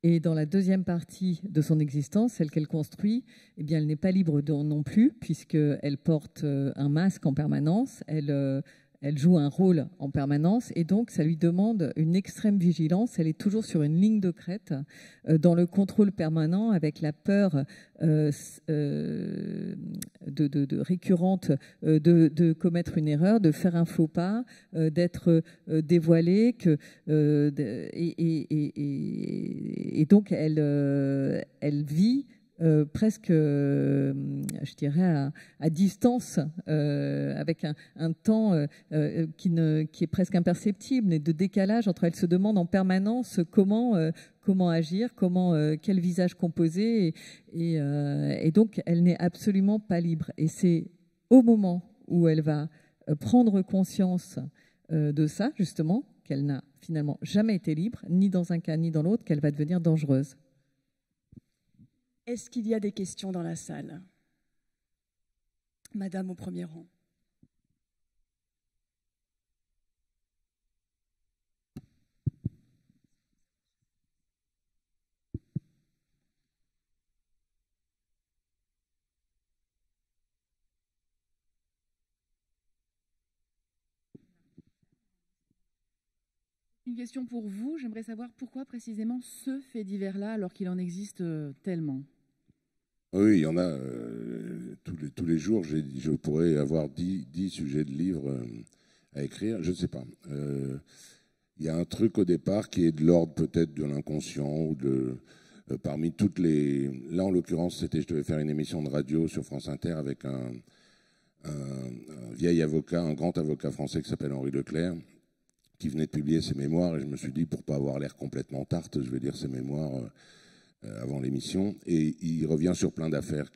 Et dans la deuxième partie de son existence, celle qu'elle construit, eh bien, elle n'est pas libre non plus, puisqu'elle porte un masque en permanence, elle joue un rôle en permanence, et donc ça lui demande une extrême vigilance. Elle est toujours sur une ligne de crête, dans le contrôle permanent, avec la peur récurrente de commettre une erreur, de faire un faux pas, d'être dévoilée, et donc elle vit presque, je dirais, à distance, avec un temps qui est presque imperceptible, et de décalage entre elle. Se demande en permanence comment agir, quel visage composer, et donc elle n'est absolument pas libre. Et c'est au moment où elle va prendre conscience de ça, justement, qu'elle n'a finalement jamais été libre, ni dans un cas ni dans l'autre, qu'elle va devenir dangereuse. Est-ce qu'il y a des questions dans la salle? Madame au premier rang. Une question pour vous. J'aimerais savoir pourquoi précisément ce fait divers-là, alors qu'il en existe tellement. Oui, il y en a tous les jours. Je pourrais avoir 10 sujets de livres à écrire. Je ne sais pas. Il y a un truc au départ qui est de l'ordre peut-être de l'inconscient ou parmi toutes les. Là, en l'occurrence, je devais faire une émission de radio sur France Inter avec un vieil avocat, un grand avocat français qui s'appelle Henri Leclerc, qui venait de publier ses mémoires. Et je me suis dit, pour pas avoir l'air complètement tarte, je vais lire ses mémoires avant l'émission, et il revient sur plein d'affaires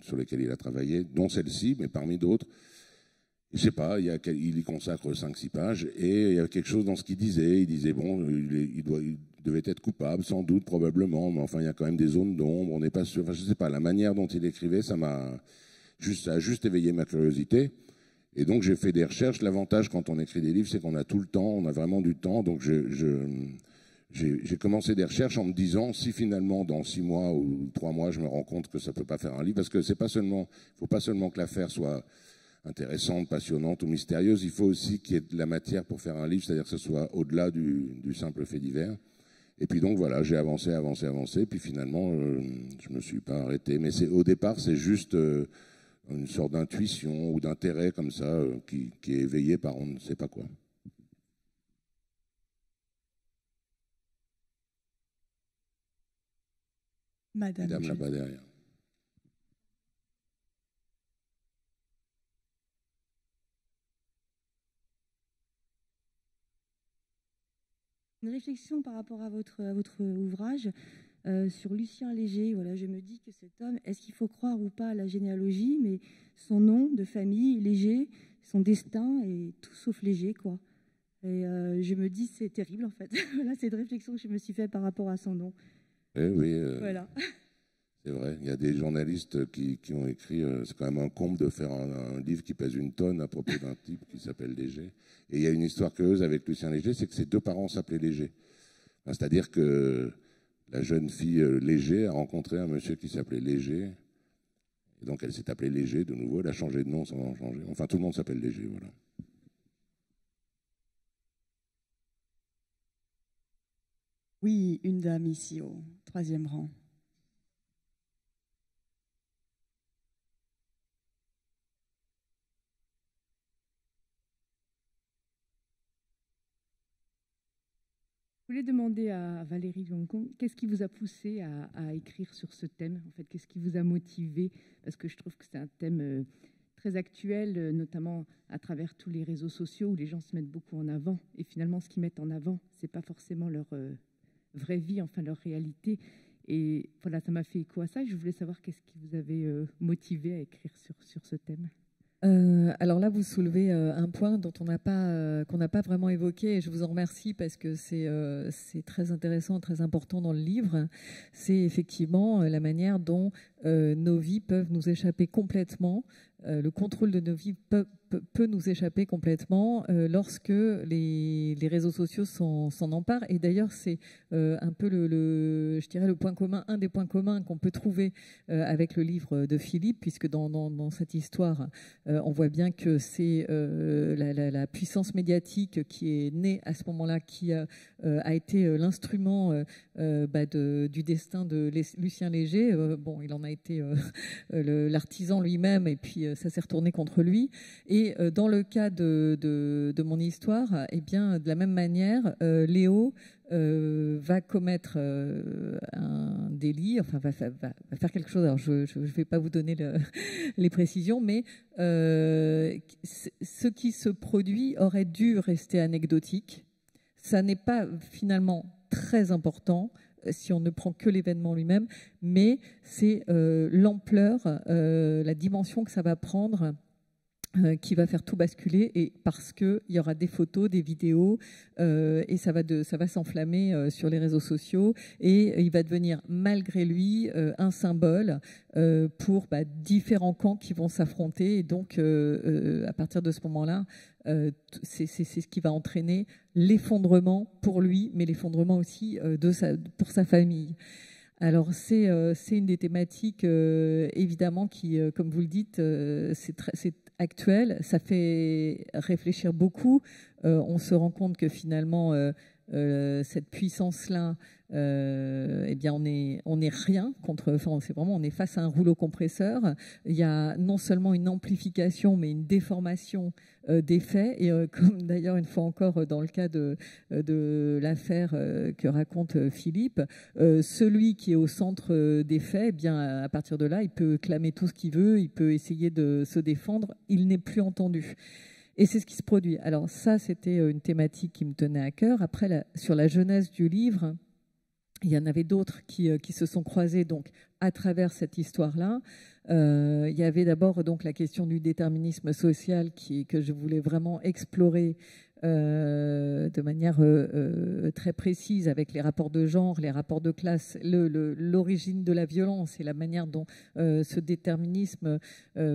sur lesquelles il a travaillé, dont celle-ci, mais parmi d'autres. Je sais pas, il y consacre 5-6 pages, et il y a quelque chose dans ce qu'il disait. Il disait, bon, il devait être coupable, sans doute, probablement, mais enfin, il y a quand même des zones d'ombre, on n'est pas sûr. Enfin, je sais pas, la manière dont il écrivait, ça a juste éveillé ma curiosité. Et donc, j'ai fait des recherches. L'avantage, quand on écrit des livres, c'est qu'on a tout le temps, on a vraiment du temps, donc j'ai commencé des recherches en me disant, si finalement dans 6 mois ou 3 mois je me rends compte que ça peut pas faire un livre, parce que faut pas seulement que l'affaire soit intéressante, passionnante ou mystérieuse, il faut aussi qu'il y ait de la matière pour faire un livre, c'est-à-dire que ce soit au-delà du simple fait divers. Et puis donc voilà, j'ai avancé, puis finalement je me suis pas arrêté. Mais au départ, c'est juste une sorte d'intuition ou d'intérêt comme ça qui est éveillé par on ne sait pas quoi. Madame là-bas derrière. Une réflexion par rapport à votre ouvrage sur Lucien Léger. Voilà, je me dis que cet homme, est-ce qu'il faut croire ou pas à la généalogie, mais son nom de famille, Léger, son destin est tout sauf léger, quoi. Et je me dis, c'est terrible, en fait. Voilà, c'est une réflexion que je me suis faite par rapport à son nom. Oui, voilà. C'est vrai. Il y a des journalistes qui ont écrit, c'est quand même un comble de faire un livre qui pèse 1 tonne à propos d'un type qui s'appelle Léger. Et il y a une histoire curieuse avec Lucien Léger, c'est que ses 2 parents s'appelaient Léger. Enfin, c'est-à-dire que la jeune fille Léger a rencontré un monsieur qui s'appelait Léger. Et donc elle s'est appelée Léger de nouveau, elle a changé de nom sans en changer. Enfin, tout le monde s'appelle Léger, voilà. Oui, une dame ici au 3e rang. Je voulais demander à Valérie Loncon, qu'est-ce qui vous a poussé à écrire sur ce thème? En fait, qu'est-ce qui vous a motivé? Parce que je trouve que c'est un thème très actuel, notamment à travers tous les réseaux sociaux où les gens se mettent beaucoup en avant. Et finalement, ce qu'ils mettent en avant, c'est pas forcément leur vraie vie, enfin leur réalité. Et voilà, ça m'a fait écho à ça. Je voulais savoir qu'est-ce qui vous avait motivé à écrire sur ce thème. Alors là, vous soulevez un point dont qu'on n'a pas vraiment évoqué, et je vous en remercie parce que c'est très intéressant, très important dans le livre. C'est effectivement la manière dont nos vies peuvent nous échapper complètement. Le contrôle de nos vies peut nous échapper complètement lorsque les réseaux sociaux s'en emparent. Et d'ailleurs, c'est un peu je dirais le point commun, un des points communs qu'on peut trouver avec le livre de Philippe, puisque dans cette histoire, on voit bien que c'est la puissance médiatique qui est née à ce moment-là, qui a été l'instrument du destin de Lucien Léger. Bon, il en a été l'artisan lui-même, et puis ça s'est retourné contre lui. Et dans le cas de mon histoire, eh bien, de la même manière, Léo va commettre un délit, enfin va faire quelque chose. Alors je ne vais pas vous donner les précisions, mais ce qui se produit aurait dû rester anecdotique. Ça n'est pas finalement très important si on ne prend que l'événement lui-même, mais c'est l'ampleur, la dimension que ça va prendre qui va faire tout basculer, et parce qu'il y aura des photos, des vidéos, et ça va s'enflammer sur les réseaux sociaux, et il va devenir malgré lui un symbole pour différents camps qui vont s'affronter. Et donc à partir de ce moment-là, c'est ce qui va entraîner l'effondrement pour lui, mais l'effondrement aussi pour sa famille. Alors c'est une des thématiques évidemment qui, comme vous le dites, c'est actuel, ça fait réfléchir beaucoup. On se rend compte que finalement cette puissance-là, eh bien on est rien contre. Enfin, c'est vraiment, on est face à un rouleau compresseur. Il y a non seulement une amplification, mais une déformation des faits. Et comme d'ailleurs une fois encore dans le cas de l'affaire que raconte Philippe, celui qui est au centre des faits, eh bien à partir de là, il peut clamer tout ce qu'il veut, il peut essayer de se défendre. Il n'est plus entendu. Et c'est ce qui se produit. Alors ça, c'était une thématique qui me tenait à cœur. Après, sur la jeunesse du livre, il y en avait d'autres qui se sont croisés donc à travers cette histoire-là. Il y avait d'abord donc la question du déterminisme social que je voulais vraiment explorer de manière très précise, avec les rapports de genre, les rapports de classe, l'origine de la violence et la manière dont ce déterminisme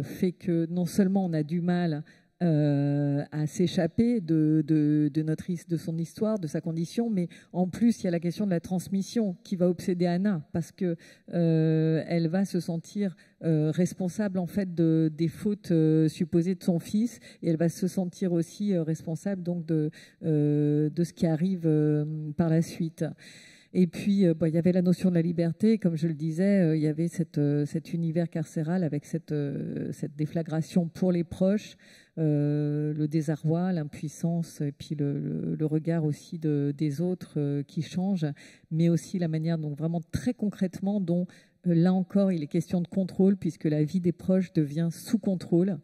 fait que non seulement on a du mal à s'échapper de son histoire, de sa condition, mais en plus il y a la question de la transmission qui va obséder Anna, parce que elle va se sentir responsable en fait des fautes supposées de son fils, et elle va se sentir aussi responsable donc de ce qui arrive par la suite. Et puis, il y avait la notion de la liberté, comme je le disais, il y avait cet univers carcéral avec cette déflagration pour les proches, le désarroi, l'impuissance, et puis le regard aussi des autres qui change, mais aussi la manière dont vraiment très concrètement, dont là encore il est question de contrôle, puisque la vie des proches devient sous contrôle,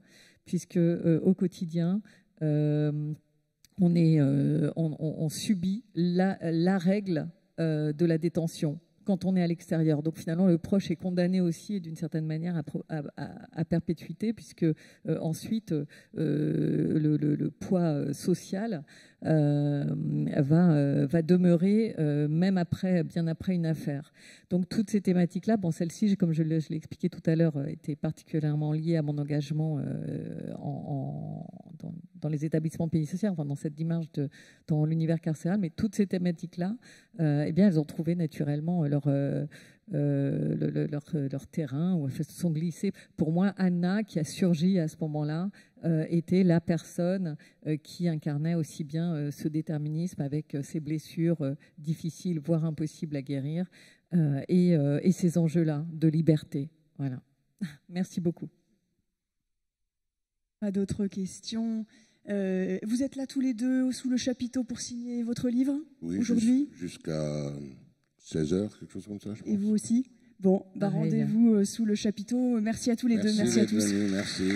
puisque au quotidien, on subit la règle de la détention quand on est à l'extérieur. Donc finalement, le proche est condamné aussi d'une certaine manière à perpétuité, puisque ensuite le poids social va demeurer même bien après une affaire. Donc toutes ces thématiques-là, bon, celle-ci, comme je l'ai expliqué tout à l'heure, était particulièrement liée à mon engagement dans les établissements pénitentiaires, enfin dans cette démarche dans l'univers carcéral. Mais toutes ces thématiques-là, eh bien, elles ont trouvé naturellement leur terrain, ou elles se sont glissées. Pour moi, Anna, qui a surgi à ce moment-là, était la personne qui incarnait aussi bien ce déterminisme avec ses blessures difficiles, voire impossibles à guérir, et ces enjeux-là de liberté. Voilà. Merci beaucoup. Pas d'autres questions. Vous êtes là tous les deux sous le chapiteau pour signer votre livre aujourd'hui ? Jusqu'à 16h, quelque chose comme ça, je pense. Et vous aussi ? Bon, rendez-vous sous le chapiteau. Merci à tous les deux. Merci à tous. Merci.